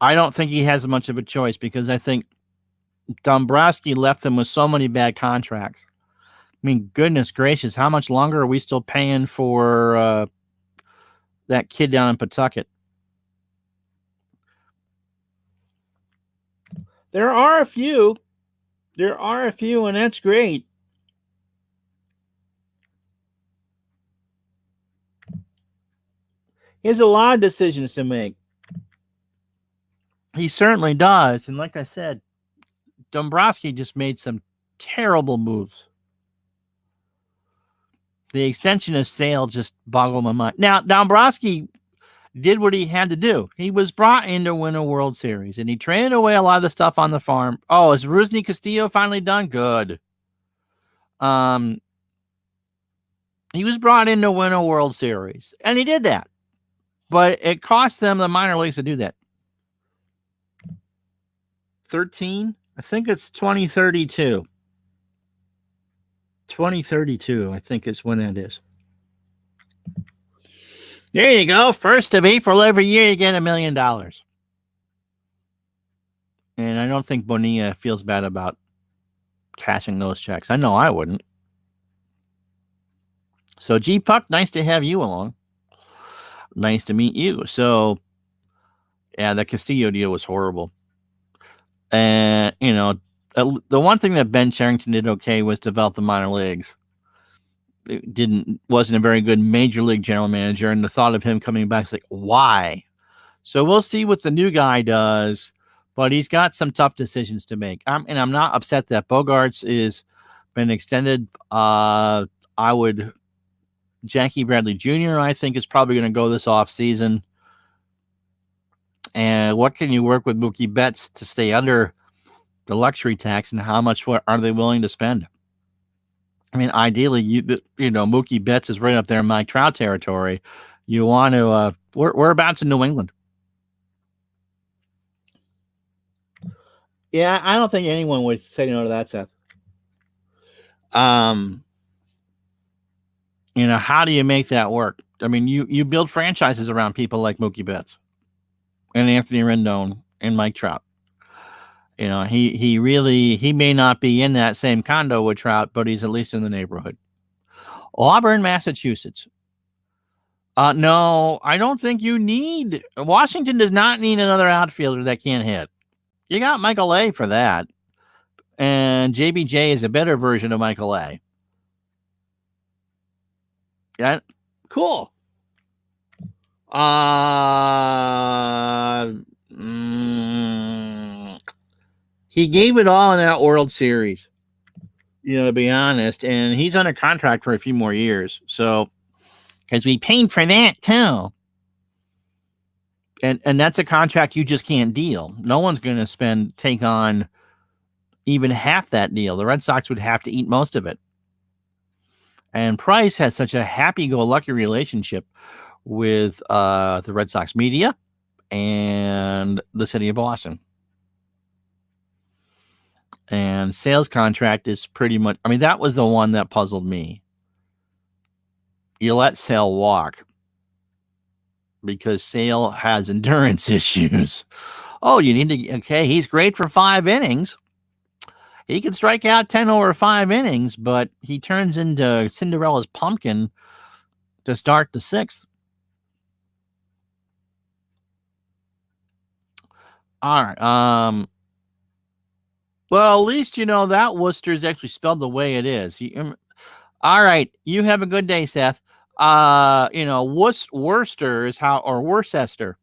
I don't think he has much of a choice because I think Dombrowski left them with so many bad contracts. I mean, goodness gracious, how much longer are we still paying for that kid down in Pawtucket? There are a few. There are a few, and that's great. He has a lot of decisions to make. He certainly does. And like I said, Dombrowski just made some terrible moves. The extension of Sale just boggled my mind. Now, Dombrowski did what he had to do. He was brought in to win a World Series, and he traded away a lot of the stuff on the farm. Oh, is Rusney Castillo finally done? Good. He was brought in to win a World Series, and he did that. But it cost them the minor leagues to do that. 13? I think it's 2032. 2032, I think is when that is. There you go. 1st of April every year, you get $1 million. And I don't think Bonilla feels bad about cashing those checks. I know I wouldn't. So, G Puck, nice to have you along. Nice to meet you. So, yeah, the Castillo deal was horrible. And, the one thing that Ben Cherington did okay was develop the minor leagues. Wasn't a very good major league general manager, and the thought of him coming back is like, why? So we'll see what the new guy does, but he's got some tough decisions to make. And I'm not upset that Bogaerts is been extended. Jackie Bradley Jr. I think is probably going to go this off season. And what can you work with Mookie Betts to stay under the luxury tax, and how much are they willing to spend? I mean, ideally, Mookie Betts is right up there in Mike Trout territory. You want to, whereabouts in New England? Yeah, I don't think anyone would say no to that, Seth. How do you make that work? I mean, you build franchises around people like Mookie Betts and Anthony Rendon and Mike Trout. He may not be in that same condo with Trout, but he's at least in the neighborhood. Auburn, Massachusetts. No, I don't think you need. Washington does not need another outfielder that can't hit. You got Michael A for that, and JBJ is a better version of Michael A. Yeah, cool. He gave it all in that World Series, to be honest, and he's under contract for a few more years. So, because we paid for that too. And that's a contract you just can't deal. No one's going to take on even half that deal. The Red Sox would have to eat most of it. And Price has such a happy-go-lucky relationship with the Red Sox media and the city of Boston. And Sale's contract is pretty much, I mean, that was the one that puzzled me. You let Sale walk because Sale has endurance issues. Oh, you need to, okay, he's great for 5 innings. He can strike out 10 over 5 innings, but he turns into Cinderella's pumpkin to start the 6th. All right. Well, at least that Worcester is actually spelled the way it is. All right. You have a good day, Seth. Worcester is how, or Worcester.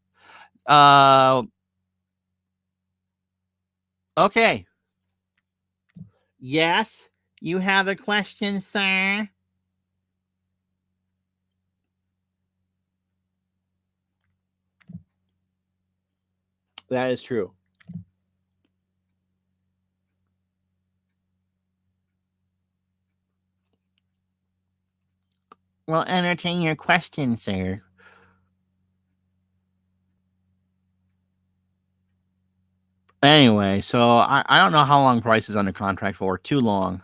Okay. Yes, you have a question, sir? That is true. We'll entertain your question, sir. Anyway, so I don't know how long Price is under contract for. Too long.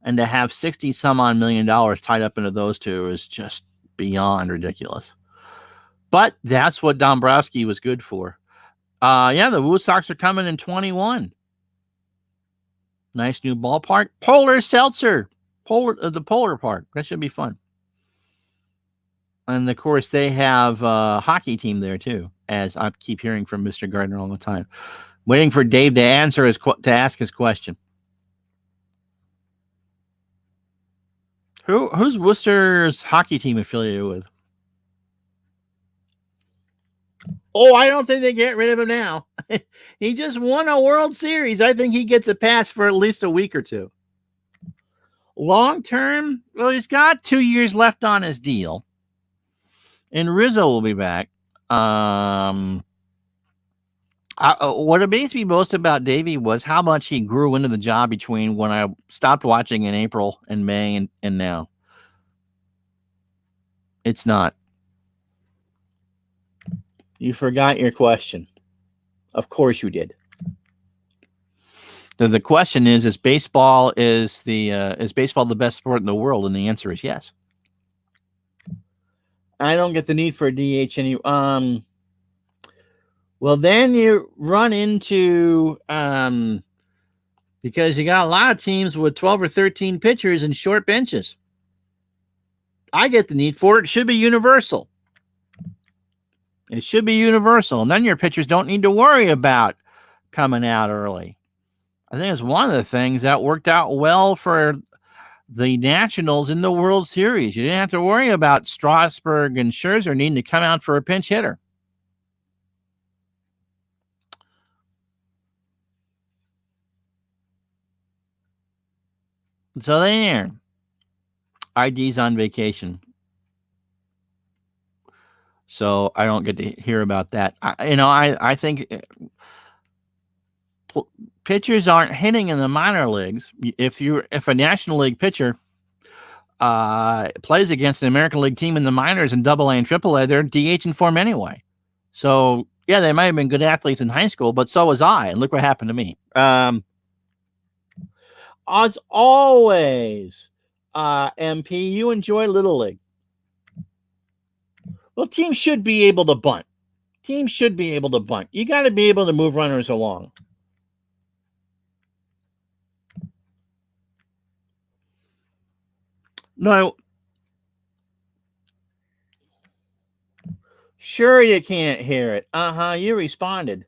And to have 60 some odd $1 million tied up into those two is just beyond ridiculous. But that's what Dombrowski was good for. Yeah, the Woo Sox are coming in 21. Nice new ballpark. Polar Seltzer. The Polar Park. That should be fun. And of course, they have a hockey team there too, as I keep hearing from Mr. Gardner all the time. Waiting for Dave to ask his question. Who's Worcester's hockey team affiliated with? Oh, I don't think they get rid of him now. He just won a World Series. I think he gets a pass for at least a week or two. Long term, well, he's got 2 years left on his deal. And Rizzo will be back. What amazed me most about Davey was how much he grew into the job between when I stopped watching in April and May and now. It's not. You forgot your question. Of course you did. The question is baseball the best sport in the world? And the answer is yes. I don't get the need for a DH any. Well, then you run into because you got a lot of teams with 12 or 13 pitchers and short benches. I get the need for it. It should be universal. It should be universal. And then your pitchers don't need to worry about coming out early. I think it's one of the things that worked out well for the Nationals in the World Series. You didn't have to worry about Strasburg and Scherzer needing to come out for a pinch hitter. So there. ID's on vacation. So I don't get to hear about that. I think pitchers aren't hitting in the minor leagues. If a National League pitcher plays against an American League team in the minors in AA and AAA, they're DHing for them anyway. So yeah, they might have been good athletes in high school, but so was I. And look what happened to me. As always, MP, you enjoy Little League. Well, teams should be able to bunt. You got to be able to move runners along. No. Sure you can't hear it. You responded.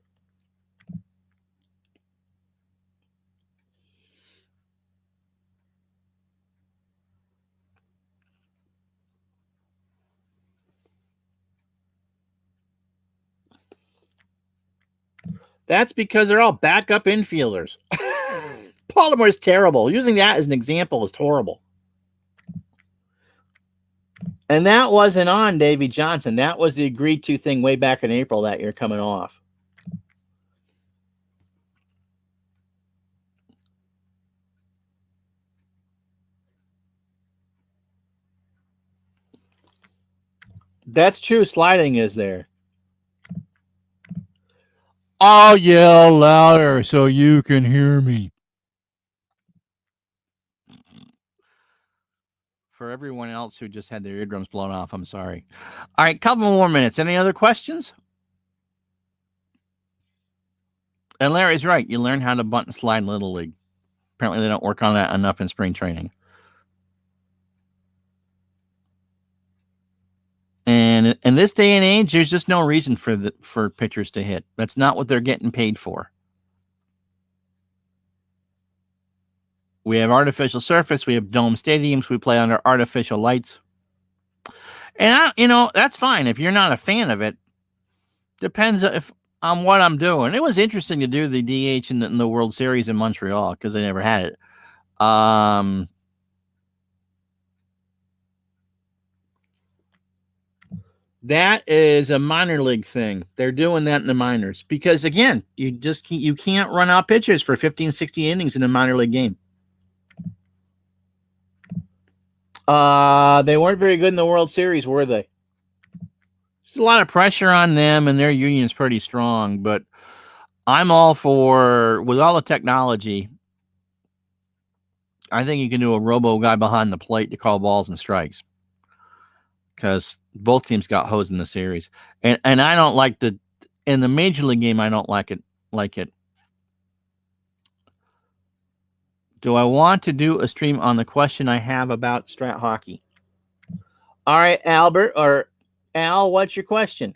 That's because they're all backup infielders. Baltimore's terrible. Using that as an example is horrible. And that wasn't on Davey Johnson. That was the agreed to thing way back in April that year coming off. That's true. Sliding is there. I'll yell louder so you can hear me. For everyone else who just had their eardrums blown off, I'm sorry. All right, couple more minutes. Any other questions? And Larry's right. You learn how to bunt and slide in Little League. Apparently, they don't work on that enough in spring training. And in this day and age, there's just no reason for pitchers to hit. That's not what they're getting paid for. We have artificial surface. We have dome stadiums. We play under artificial lights. And, that's fine. If you're not a fan of it, depends on what I'm doing. It was interesting to do the DH in the World Series in Montreal because they never had it. That is a minor league thing. They're doing that in the minors because, again, you can't run out pitchers for 15, 60 innings in a minor league game. They weren't very good in the World Series, were they? There's a lot of pressure on them, and their union's pretty strong. But I'm all for, with all the technology, I think you can do a robo guy behind the plate to call balls and strikes, because both teams got hosed in the series. And I don't like in the Major League game, I don't like it. Do I want to do a stream on the question I have about Strat hockey? All right, Albert, or Al, what's your question?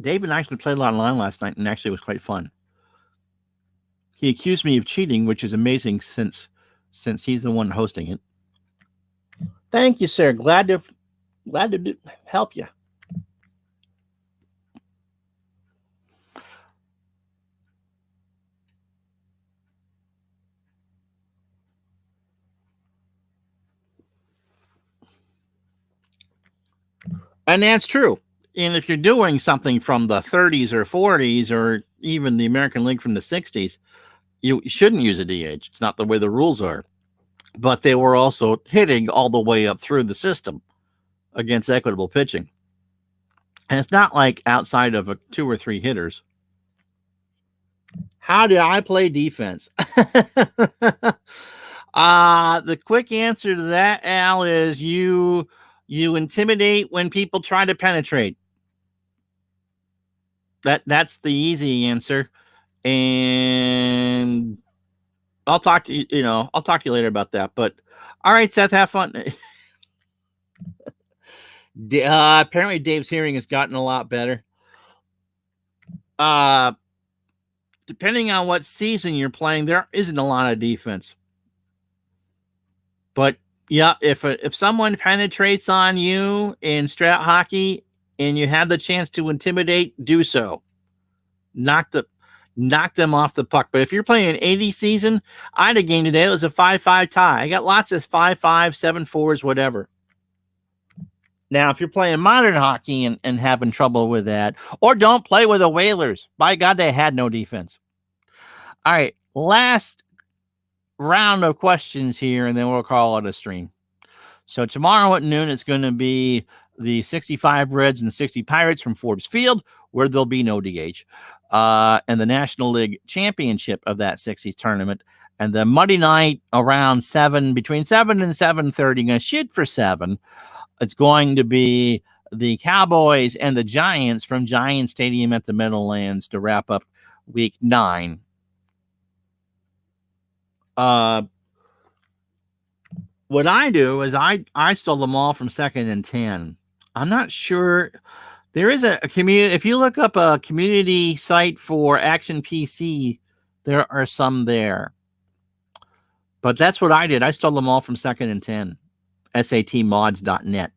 David actually played a lot online last night, and actually it was quite fun. He accused me of cheating, which is amazing since he's the one hosting it. Thank you, sir. Glad to help you. And that's true. And if you're doing something from the 30s or 40s, or even the American League from the 60s, you shouldn't use a DH. It's not the way the rules are. But they were also hitting all the way up through the system against equitable pitching. And it's not like outside of 2 or 3 hitters. How did I play defense? The quick answer to that, Al, is you intimidate when people try to penetrate. That's the easy answer. And I'll talk to you, I'll talk to you later about that. But all right, Seth, have fun. Apparently Dave's hearing has gotten a lot better. Depending on what season you're playing, there isn't a lot of defense. But yeah, if someone penetrates on you in Strat hockey and you have the chance to intimidate, do so. Knock them off the puck. But if you're playing an 80 season, I had a game today. It was a 5-5 tie. I got lots of 5-5, 7-4s, whatever. Now, if you're playing modern hockey and having trouble with that, or don't play with the Whalers. By God, they had no defense. All right, last round of questions here, and then we'll call it a stream. So tomorrow at noon, it's going to be the 65 Reds and 60 Pirates from Forbes Field, where there'll be no DH, and the National League Championship of that 60s tournament. And the Monday night around between 7 and 7:30, going to shoot for 7. It's going to be the Cowboys and the Giants from Giant Stadium at the Meadowlands to wrap up Week 9. What I do is I stole them all from 2nd and 10. I'm not sure. There is a community. If you look up a community site for Action PC, there are some there. But that's what I did. I stole them all from 2nd and 10. SATmods.net.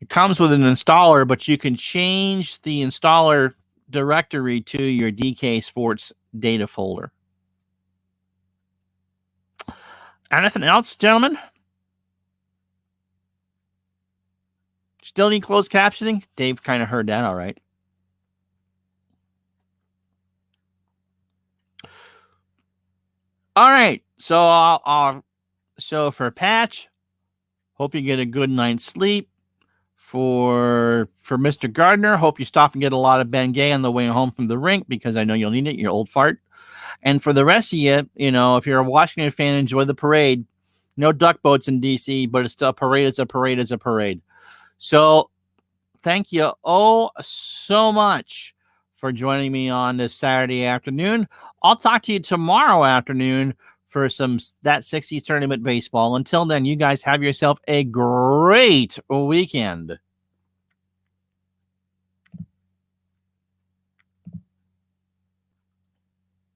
It comes with an installer, but you can change the installer directory to your DK Sports data folder. Anything else, gentlemen? Still need closed captioning? Dave kind of heard that all right. All right. So so for Patch, hope you get a good night's sleep. For Mr. Gardner, hope you stop and get a lot of Bengay on the way home from the rink, because I know you'll need it, you old fart. And for the rest of you, if you're a Washington fan, enjoy the parade. No duck boats in D.C., but it's still a parade. It's a parade. It's a parade. So thank you so much for joining me on this Saturday afternoon. I'll talk to you tomorrow afternoon for that 60s tournament baseball. Until then, you guys have yourself a great weekend.